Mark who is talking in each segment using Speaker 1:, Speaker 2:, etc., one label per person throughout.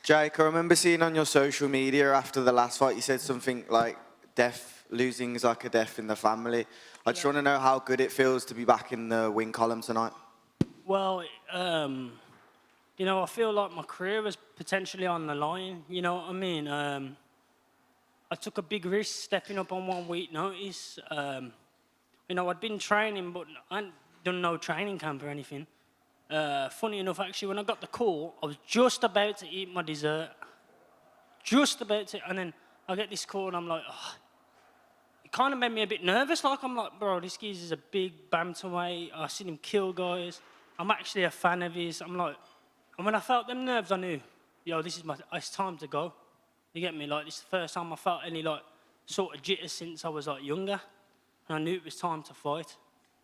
Speaker 1: Jake, I remember seeing on your social media after the last fight, you said something like losing is like a death in the family. I just want to know how good it feels to be back in the win column tonight.
Speaker 2: Well, you know, I feel like my career was potentially on the line, you know what I mean? I took a big risk stepping up on 1 week notice. You know, I'd been training, but I hadn't done no training camp or anything. Funny enough, actually, when I got the call, I was just about to eat my dessert. Just about to, and then I get this call and I'm like, oh. It kind of made me a bit nervous. Like, I'm like, bro, this geezer's a big bantamweight. I've seen him kill guys. I'm actually a fan of his. I'm like, and when I felt them nerves, I knew, yo, it's time to go. You get me? Like, this is the first time I felt any, like, sort of jitters since I was, like, younger. And I knew it was time to fight.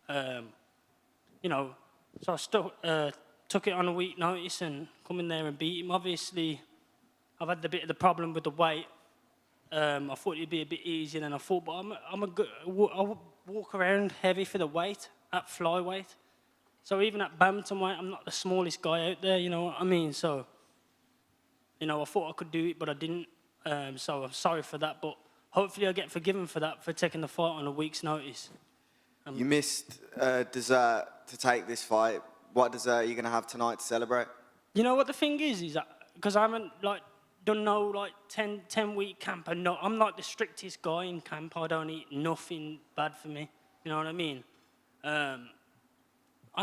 Speaker 2: You know, so I took it on a week notice and come in there and beat him. Obviously, I've had a bit of the problem with the weight. I thought it'd be a bit easier than I thought, but I walk around heavy for the weight at flyweight. So even at bantamweight, I'm not the smallest guy out there, you know what I mean? So, you know, I thought I could do it, but I didn't. So I'm sorry for that, but hopefully I get forgiven for that, for taking the fight on a week's notice.
Speaker 1: You missed dessert to take this fight. What dessert are you going to have tonight to celebrate? You
Speaker 2: know what the thing is that, because I haven't, like, done no, like, 10-week camp, and no, I'm like the strictest guy in camp. I don't eat nothing bad for me, you know what I mean? I'm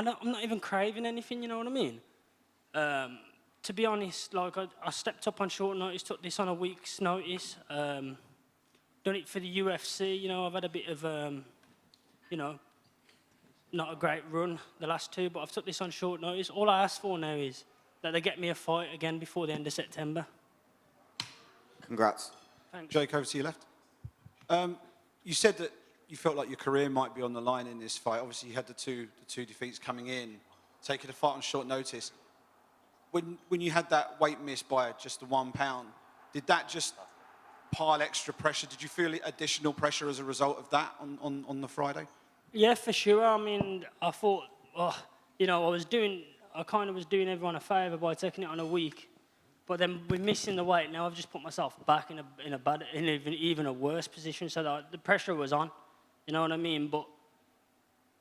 Speaker 2: not even craving anything, you know what I mean? To be honest, like, I stepped up on short notice, took this on a week's notice, done it for the UFC, you know, I've had a bit of, you know, not a great run the last two, but I've took this on short notice. All I ask for now is that they get me a fight again before the end of September.
Speaker 1: Congrats.
Speaker 2: Thanks.
Speaker 3: Jake, over to your left. You said that you felt like your career might be on the line in this fight. Obviously, you had the two defeats coming in, taking a fight on short notice. When you had that weight miss by just the 1 pound, did that just pile extra pressure? Did you feel additional pressure as a result of that on the Friday?
Speaker 2: Yeah, for sure. I mean, I thought, you know, I kind of was doing everyone a favour by taking it on a week. But then we're missing the weight. Now I've just put myself back in even a worse position, so that the pressure was on. You know what I mean? But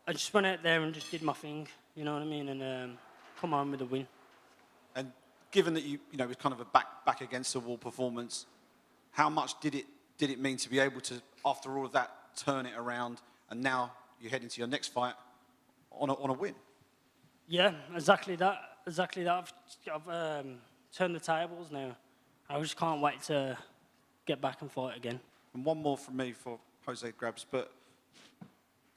Speaker 2: I just went out there and just did my thing. You know what I mean? And come on with the win.
Speaker 3: And given that you know it was kind of a back against the wall performance, how much did it mean to be able to, after all of that, turn it around, and now you head into your next fight on a win?
Speaker 2: Yeah, exactly that. Exactly that. I've turn the tables now. I just can't wait to get back and fight again.
Speaker 3: And one more from me for Jose grabs, but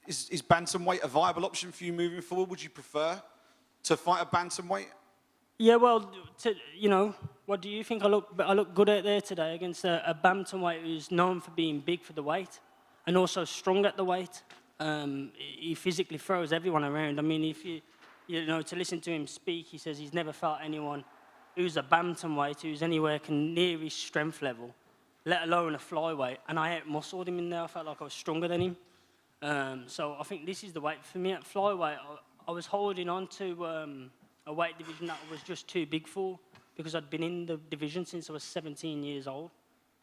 Speaker 3: is bantamweight a viable option for you moving forward? Would you prefer to fight a bantamweight?
Speaker 2: Yeah, well, you know, what do you think? I look good out there today against a bantamweight who's known for being big for the weight and also strong at the weight. He physically throws everyone around. I mean, if you know, to listen to him speak, he says he's never fought anyone who's a bantamweight, who's anywhere near his strength level, let alone a flyweight. And I out-muscled him in there. I felt like I was stronger than him. So I think this is the weight for me at flyweight. I was holding on to a weight division that I was just too big for because I'd been in the division since I was 17 years old.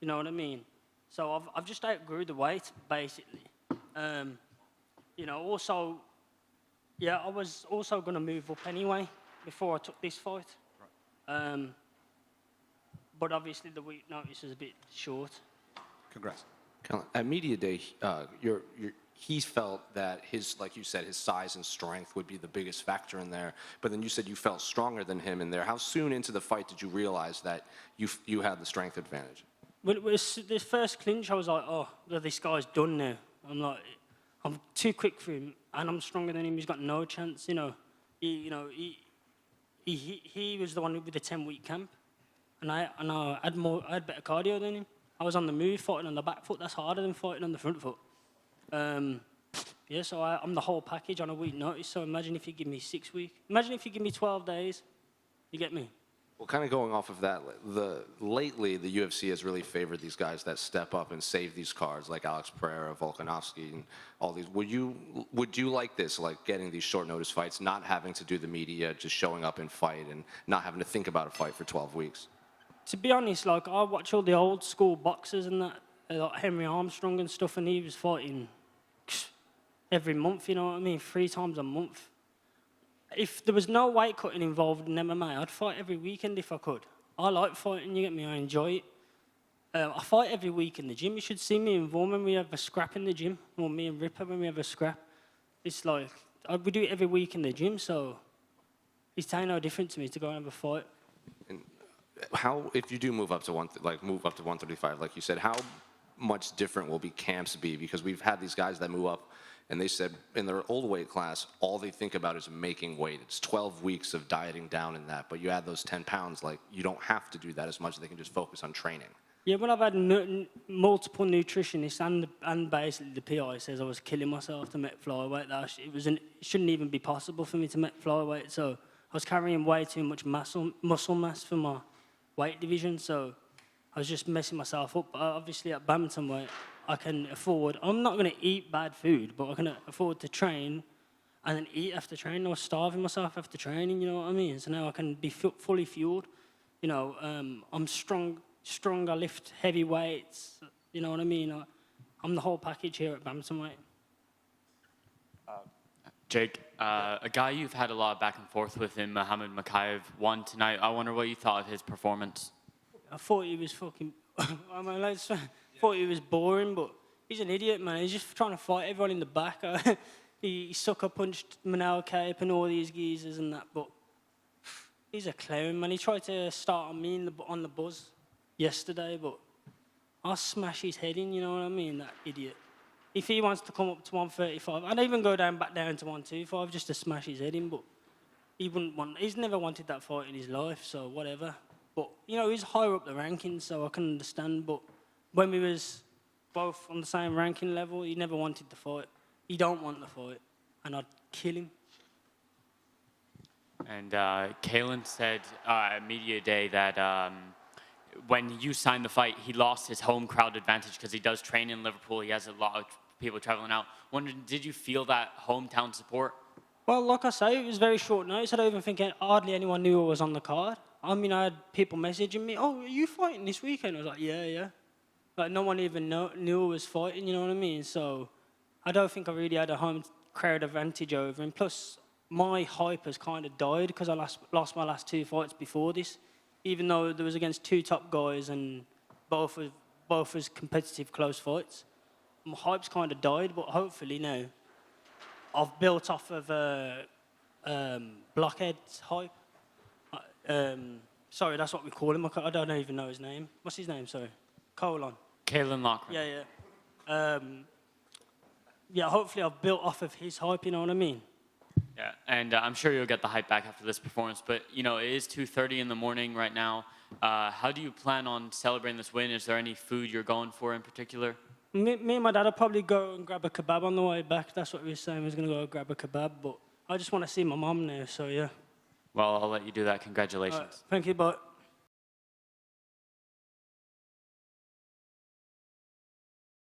Speaker 2: You know what I mean? So I've just outgrew the weight, basically. You know, also, yeah, I was also going to move up anyway before I took this fight. But obviously the week notice is a bit short.
Speaker 3: Congrats.
Speaker 4: At media day, he felt that like you said, his size and strength would be the biggest factor in there. But then you said you felt stronger than him in there. How soon into the fight did you realize that you had the strength advantage?
Speaker 2: When it was this first clinch, I was like, oh, this guy's done now. I'm like, I'm too quick for him, and I'm stronger than him. He's got no chance, you know. He was the one with the 10-week camp, and I had better cardio than him. I was on the move, fighting on the back foot. That's harder than fighting on the front foot. Yeah, so I'm the whole package on a week notice. So imagine if you give me 6 weeks. Imagine if you give me 12 days. You get me?
Speaker 4: Well, kind of going off of that, lately the UFC has really favored these guys that step up and save these cards, like Alex Pereira, Volkanovski, and all these. Would you like this, like getting these short notice fights, not having to do the media, just showing up and fight, and not having to think about a fight for 12 weeks?
Speaker 2: to be honest, like, I watch all the old school boxers and that, like Henry Armstrong and stuff, and he was fighting every month, you know what I mean? 3 times a month. If there was no weight cutting involved in MMA, I'd fight every weekend if I could. I like fighting, you get me? I enjoy it. I fight every week in the gym. You should see me and Vaughan when we have a scrap in the gym, or me and Ripper when we have a scrap. It's like, we do it every week in the gym, so it's no different to me to go and have a fight.
Speaker 4: And how, if you do move up to 135, like you said, how much different will camps be? Because we've had these guys that move up, and they said in their old weight class, all they think about is making weight. It's 12 weeks of dieting down in that, but you add those 10 pounds, like, you don't have to do that as much. They can just focus on training.
Speaker 2: Yeah, when I've had multiple nutritionists and basically the PI says I was killing myself to make flyweight, that it shouldn't even be possible for me to make flyweight. So I was carrying way too much muscle mass for my weight division, so I was just messing myself up. Obviously at Bantamweight, I can afford, I'm not going to eat bad food, but I can afford to train and then eat after training. I was starving myself after training, you know what I mean? So now I can be fully fueled. You know, I'm strong, I lift heavy weights, you know what I mean? I'm the whole package here at Bantamweight.
Speaker 5: Jake, a guy you've had a lot of back and forth with in Mokaev won tonight. I wonder what you thought of his performance.
Speaker 2: I thought he was fucking... thought he was boring, but he's an idiot, man. He's just trying to fight everyone in the back. He sucker punched Mokaev and all these geezers and that, but he's a clown, man. He tried to start on me on the buzz yesterday, but I'll smash his head in, you know what I mean? That idiot. If he wants to come up to 135, I'd even go back down to 125 just to smash his head in, but he's never wanted that fight in his life, so whatever. But, you know, he's higher up the rankings, so I can understand, but when we was both on the same ranking level, he never wanted the fight. He don't want the fight, and I'd kill him.
Speaker 5: And Caolan said at Media Day that when you signed the fight, he lost his home crowd advantage because he does train in Liverpool. He has a lot of people traveling out. Did you feel that hometown support?
Speaker 2: Well, like I say, it was very short notice. I don't even think hardly anyone knew I was on the card. I mean, I had people messaging me, "Oh, are you fighting this weekend?" I was like, yeah. Like, no one even knew I was fighting, you know what I mean? So I don't think I really had a home crowd advantage over him. Plus, my hype has kind of died because I lost my last 2 fights before this, even though there was against 2 top guys and both was competitive, close fights. My hype's kind of died, but hopefully now I've built off of Blockhead's hype. Sorry, that's what we call him. I don't even know his name. What's his name, sorry? Caolan
Speaker 5: Loughran.
Speaker 2: Yeah, hopefully I've built off of his hype, you know what I mean?
Speaker 5: Yeah, and I'm sure you'll get the hype back after this performance. But, you know, it is 2:30 in the morning right now. How do you plan on celebrating this win? Is there any food you're going for in particular?
Speaker 2: Me and my dad will probably go and grab a kebab on the way back. That's what we were saying. We was going to go grab a kebab. But I just want to see my mum now, so yeah.
Speaker 5: Well, I'll let you do that. Congratulations.
Speaker 2: Thank you, bye.